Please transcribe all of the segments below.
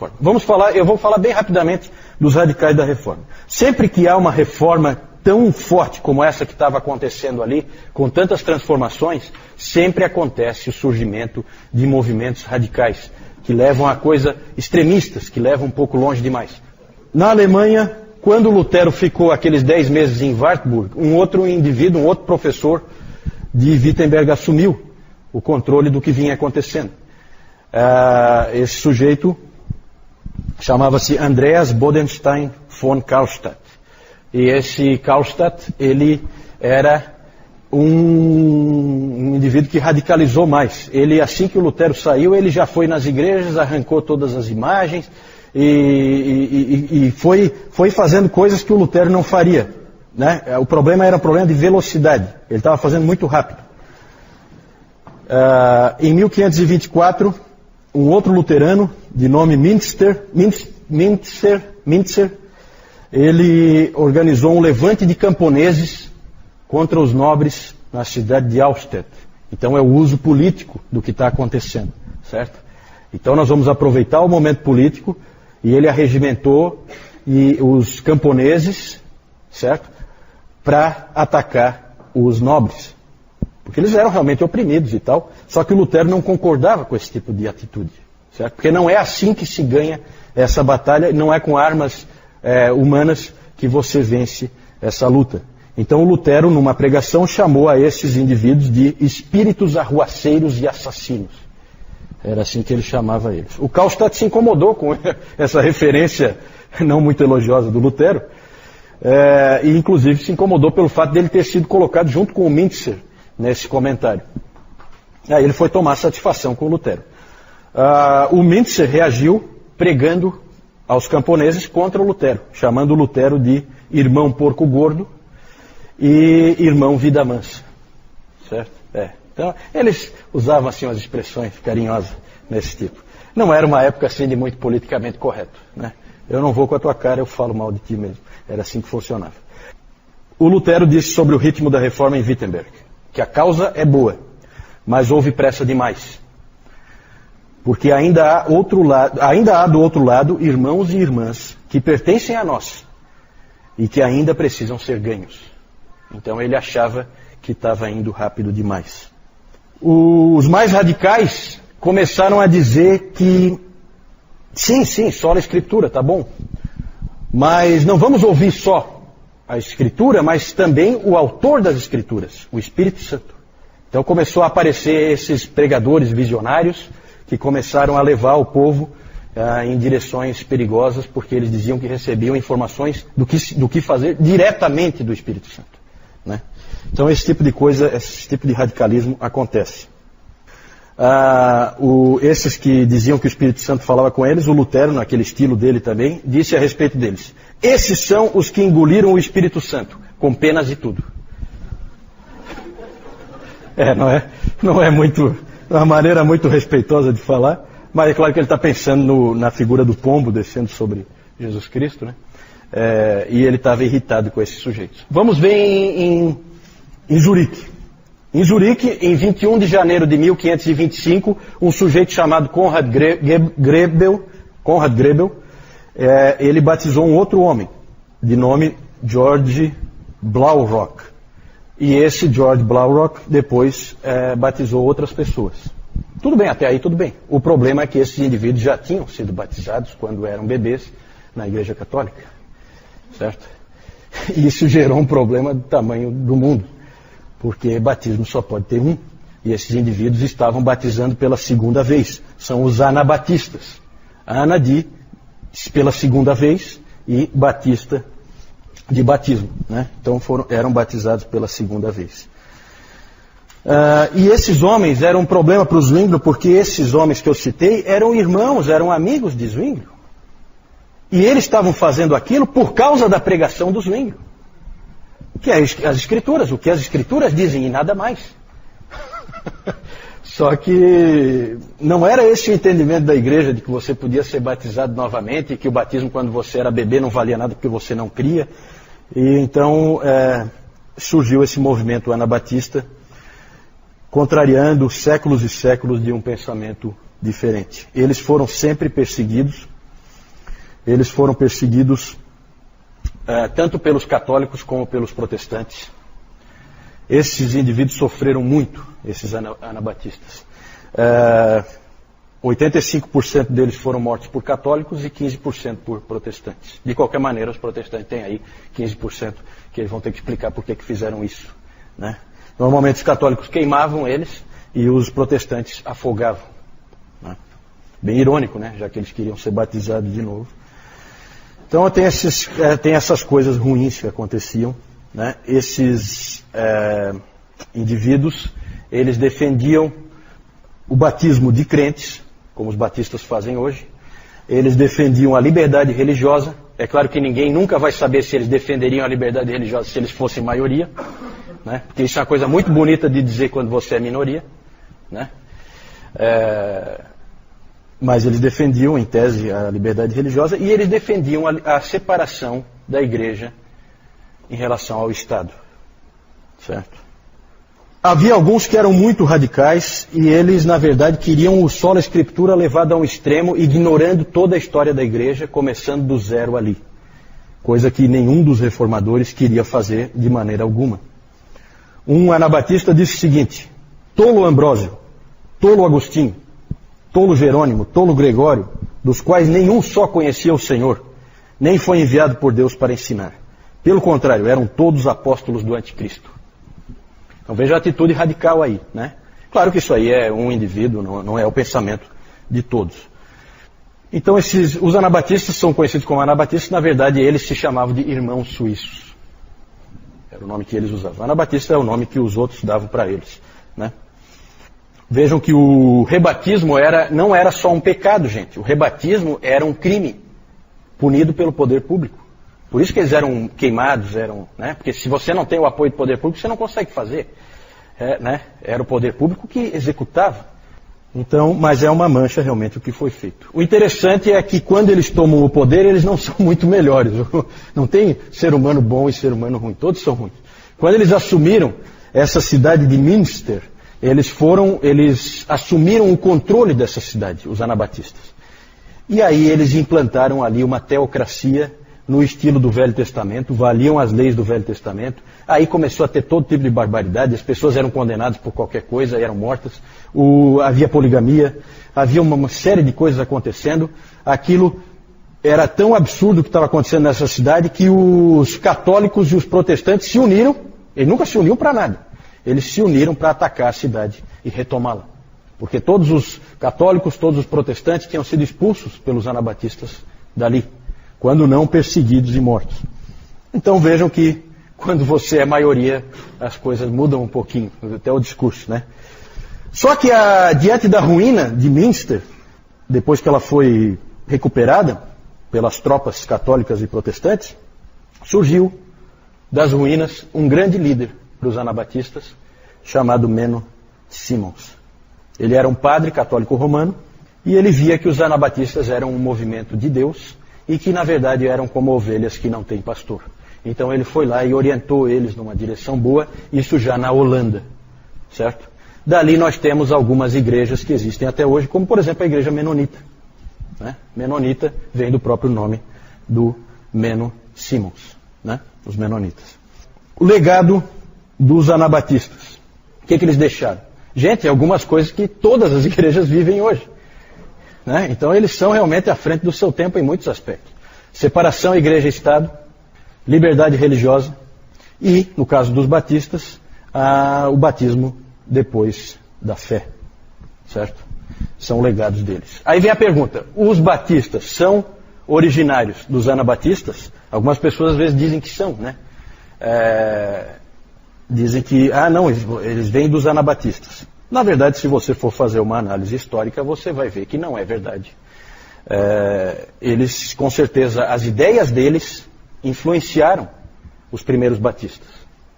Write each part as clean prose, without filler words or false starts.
Reforma. Eu vou falar bem rapidamente dos radicais da Reforma. Sempre que há uma reforma tão forte como essa que estava acontecendo ali, com tantas transformações, sempre acontece o surgimento de movimentos radicais, que levam a coisa extremistas, que levam um pouco longe demais. Na Alemanha, quando Lutero ficou aqueles 10 meses em Wartburg, um outro indivíduo, um outro professor de Wittenberg assumiu o controle do que vinha acontecendo. Esse sujeito chamava-se Andreas Bodenstein von Karlstadt. E esse Karlstadt, ele era um indivíduo que radicalizou mais. Ele, assim que o Lutero saiu, ele já foi nas igrejas, arrancou todas as imagens e foi fazendo coisas que o Lutero não faria, né? O problema era um problema de velocidade. Ele estava fazendo muito rápido. Em 1524, um outro luterano, de nome Mintzer, ele organizou um levante de camponeses contra os nobres na cidade de Austerlitz. Então é o uso político do que está acontecendo, certo? Então nós vamos aproveitar o momento político e ele arregimentou os camponeses, certo? Para atacar os nobres. Porque eles eram realmente oprimidos e tal, só que o Lutero não concordava com esse tipo de atitude, certo? Porque não é assim que se ganha essa batalha, não é com armas humanas que você vence essa luta. Então o Lutero, numa pregação, chamou a esses indivíduos de espíritos arruaceiros e assassinos. Era assim que ele chamava eles. O Karlstadt se incomodou com essa referência não muito elogiosa do Lutero, e inclusive se incomodou pelo fato dele ter sido colocado junto com o Mintzer nesse comentário. Aí ele foi tomar satisfação com o Lutero. O Mintzer reagiu pregando aos camponeses contra o Lutero, chamando o Lutero de irmão porco gordo e irmão vida mansa. Certo? Então, eles usavam assim umas expressões carinhosas nesse tipo. Não era uma época assim de muito politicamente correto, né? Eu não vou com a tua cara, eu falo mal de ti mesmo. Era assim que funcionava. O Lutero disse sobre o ritmo da reforma em Wittenberg, que a causa é boa, mas houve pressa demais. Porque ainda há do outro lado irmãos e irmãs que pertencem a nós e que ainda precisam ser ganhos. Então ele achava que estava indo rápido demais. Os mais radicais começaram a dizer que sim, só a Escritura, tá bom. Mas não vamos ouvir só a Escritura, mas também o autor das Escrituras, o Espírito Santo. Então começou a aparecer esses pregadores visionários que começaram a levar o povo em direções perigosas, porque eles diziam que recebiam informações do que fazer diretamente do Espírito Santo, né? Então esse tipo de coisa, esse tipo de radicalismo acontece. Esses que diziam que o Espírito Santo falava com eles, o Lutero, naquele estilo dele também, disse a respeito deles: esses são os que engoliram o Espírito Santo, com penas e tudo. Não é muito, uma maneira muito respeitosa de falar, mas é claro que ele está pensando na figura do pombo descendo sobre Jesus Cristo, né? E ele estava irritado com esses sujeitos. Vamos ver em Zurique. Em Zurique, em 21 de janeiro de 1525, um sujeito chamado Konrad Grebel, ele batizou um outro homem, de nome George Blaurock. E esse George Blaurock depois batizou outras pessoas. Tudo bem, até aí tudo bem. O problema é que esses indivíduos já tinham sido batizados quando eram bebês na Igreja Católica. Certo? E isso gerou um problema do tamanho do mundo. Porque batismo só pode ter um. E esses indivíduos estavam batizando pela segunda vez. São os anabatistas. Ana pela segunda vez e batista de batismo, né? Então eram batizados pela segunda vez. E esses homens eram um problema para o Zwinglio, porque esses homens que eu citei eram irmãos, eram amigos de Zwinglio. E eles estavam fazendo aquilo por causa da pregação do Zwinglio. Que é as Escrituras, o que as Escrituras dizem e nada mais. Só que não era esse o entendimento da igreja de que você podia ser batizado novamente e que o batismo quando você era bebê não valia nada porque você não cria. E então surgiu esse movimento anabatista, contrariando séculos e séculos de um pensamento diferente. Eles foram sempre perseguidos eles foram perseguidos tanto pelos católicos como pelos protestantes. Esses indivíduos sofreram muito, esses anabatistas. 85% deles foram mortos por católicos e 15% por protestantes. De qualquer maneira, os protestantes têm aí 15% que eles vão ter que explicar por que fizeram isso, né? Normalmente os católicos queimavam eles e os protestantes afogavam, né? Bem irônico, né? Já que eles queriam ser batizados de novo. Então tem essas coisas ruins que aconteciam, né? Esses indivíduos, eles defendiam o batismo de crentes, como os batistas fazem hoje. Eles defendiam a liberdade religiosa. É claro que ninguém nunca vai saber se eles defenderiam a liberdade religiosa se eles fossem maioria, né? Porque isso é uma coisa muito bonita de dizer quando você é minoria, né? Mas eles defendiam, em tese, a liberdade religiosa e eles defendiam a separação da igreja em relação ao Estado, certo? Havia alguns que eram muito radicais e eles, na verdade, queriam o sola escritura levado a um extremo, ignorando toda a história da igreja, começando do zero ali. Coisa que nenhum dos reformadores queria fazer de maneira alguma. Um anabatista disse o seguinte: tolo Ambrósio, tolo Agostinho, tolo Jerônimo, tolo Gregório, dos quais nenhum só conhecia o Senhor, nem foi enviado por Deus para ensinar. Pelo contrário, eram todos apóstolos do anticristo. Então veja a atitude radical aí, né? Claro que isso aí é um indivíduo, não é o pensamento de todos. Então os anabatistas são conhecidos como anabatistas, na verdade eles se chamavam de irmãos suíços. Era o nome que eles usavam. Anabatista é o nome que os outros davam para eles, né? Vejam que o rebatismo não era só um pecado, gente. O rebatismo era um crime punido pelo poder público. Por isso que eles eram queimados, né? Porque se você não tem o apoio do poder público, você não consegue fazer, né? Era o poder público que executava. Então, mas é uma mancha realmente o que foi feito. O interessante é que quando eles tomam o poder, eles não são muito melhores. Não tem ser humano bom e ser humano ruim, todos são ruins. Quando eles assumiram essa cidade de Münster, eles assumiram o controle dessa cidade, os anabatistas. E aí eles implantaram ali uma teocracia no estilo do Velho Testamento, valiam as leis do Velho Testamento. Aí começou a ter todo tipo de barbaridade, as pessoas eram condenadas por qualquer coisa, eram mortas. Havia poligamia, havia uma série de coisas acontecendo. Aquilo era tão absurdo o que estava acontecendo nessa cidade que os católicos e os protestantes se uniram. Eles nunca se uniam para nada. Eles se uniram para atacar a cidade e retomá-la. Porque todos os católicos, todos os protestantes tinham sido expulsos pelos anabatistas dali, quando não perseguidos e mortos. Então vejam que quando você é maioria, as coisas mudam um pouquinho, até o discurso, né? Só que diante da ruína de Münster, depois que ela foi recuperada pelas tropas católicas e protestantes, surgiu das ruínas um grande líder para os anabatistas, chamado Menno Simons. Ele era um padre católico romano e ele via que os anabatistas eram um movimento de Deus e que na verdade eram como ovelhas que não têm pastor. Então ele foi lá e orientou eles numa direção boa, isso já na Holanda, certo? Dali nós temos algumas igrejas que existem até hoje, como por exemplo a igreja menonita, né? Menonita vem do próprio nome do Menno Simons, né? Os menonitas. O legado dos anabatistas. O que eles deixaram? Gente, algumas coisas que todas as igrejas vivem hoje, né? Então eles são realmente à frente do seu tempo em muitos aspectos. Separação igreja-estado, liberdade religiosa e, no caso dos batistas, o batismo depois da fé, certo? São legados deles. Aí vem a pergunta: os batistas são originários dos anabatistas? Algumas pessoas às vezes dizem que são, né? Dizem que, não, eles vêm dos anabatistas. Na verdade, se você for fazer uma análise histórica, você vai ver que não é verdade. Eles, com certeza, as ideias deles influenciaram os primeiros batistas,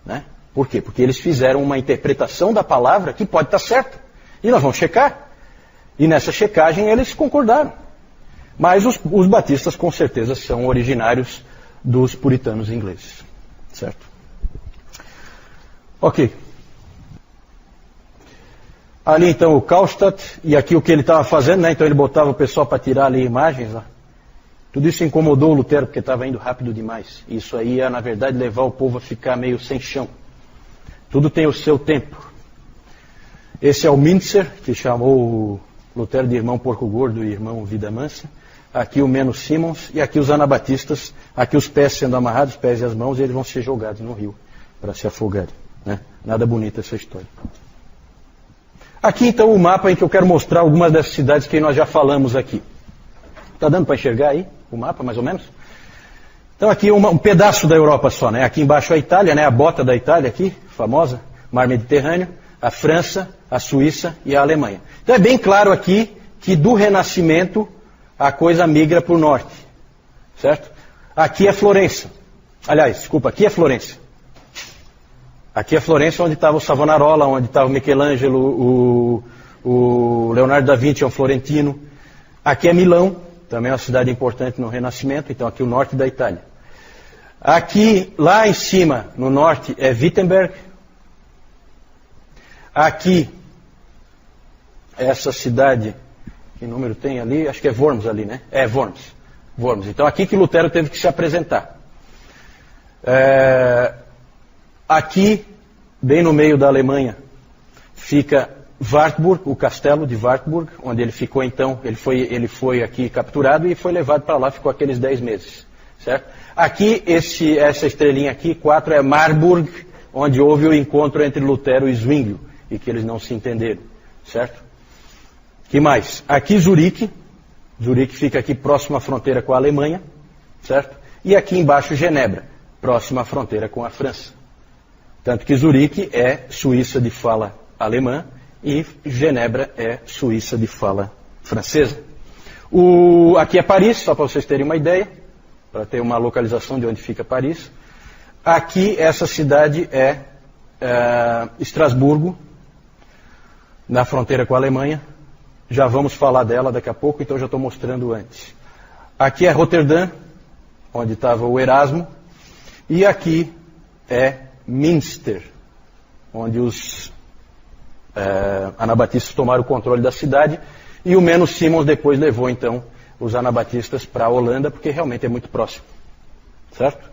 né? Por quê? Porque eles fizeram uma interpretação da palavra que pode estar certa. E nós vamos checar. E nessa checagem eles concordaram. Mas os batistas, com certeza, são originários dos puritanos ingleses, certo? Ok. Ali então o Karlstadt, e aqui o que ele estava fazendo, né? Então ele botava o pessoal para tirar ali imagens, ó. Tudo isso incomodou o Lutero porque estava indo rápido demais. Isso aí ia, na verdade, levar o povo a ficar meio sem chão. Tudo tem o seu tempo. Esse é o Mintzer, que chamou o Lutero de irmão porco gordo e irmão vida mansa. Aqui o Menno Simons e aqui os anabatistas, aqui os pés sendo amarrados, os pés e as mãos, e eles vão ser jogados no rio para se afogarem. Né? Nada bonita essa história. Aqui então o mapa em que eu quero mostrar algumas dessas cidades que nós já falamos aqui. Está dando para enxergar aí o mapa, mais ou menos? Então aqui um pedaço da Europa só, né? Aqui embaixo a Itália, né? A bota da Itália aqui, famosa, Mar Mediterrâneo, a França, a Suíça e a Alemanha. Então é bem claro aqui que do Renascimento a coisa migra para o norte, certo? Aqui é Florença. Aliás, desculpa, aqui é Florença. Aqui é Florença, onde estava o Savonarola, onde estava o Michelangelo, o Leonardo da Vinci é um florentino. Aqui é Milão, também é uma cidade importante no Renascimento, então aqui o norte da Itália. Aqui, lá em cima, no norte, é Wittenberg. Aqui, essa cidade, que número tem ali? Acho que é Worms ali, né? É, Worms. Worms. Então aqui que Lutero teve que se apresentar. Aqui, bem no meio da Alemanha, fica Wartburg, o castelo de Wartburg, onde ele ficou então, ele foi aqui capturado e foi levado para lá, ficou aqueles 10 meses. Certo? Aqui, essa estrelinha aqui, 4, é Marburg, onde houve o encontro entre Lutero e Zwinglio, e que eles não se entenderam. Certo? Que mais? Aqui Zurique. Zurique fica aqui próximo à fronteira com a Alemanha. Certo? E aqui embaixo Genebra, próximo à fronteira com a França. Tanto que Zurique é Suíça de fala alemã e Genebra é Suíça de fala francesa. Aqui é Paris, só para vocês terem uma ideia, para ter uma localização de onde fica Paris. Aqui essa cidade é Estrasburgo, na fronteira com a Alemanha. Já vamos falar dela daqui a pouco, então já estou mostrando antes. Aqui é Roterdã, onde estava o Erasmo. E aqui é Münster, onde os anabatistas tomaram o controle da cidade. E o Menno Simons depois levou então os anabatistas para a Holanda, porque realmente é muito próximo. Certo?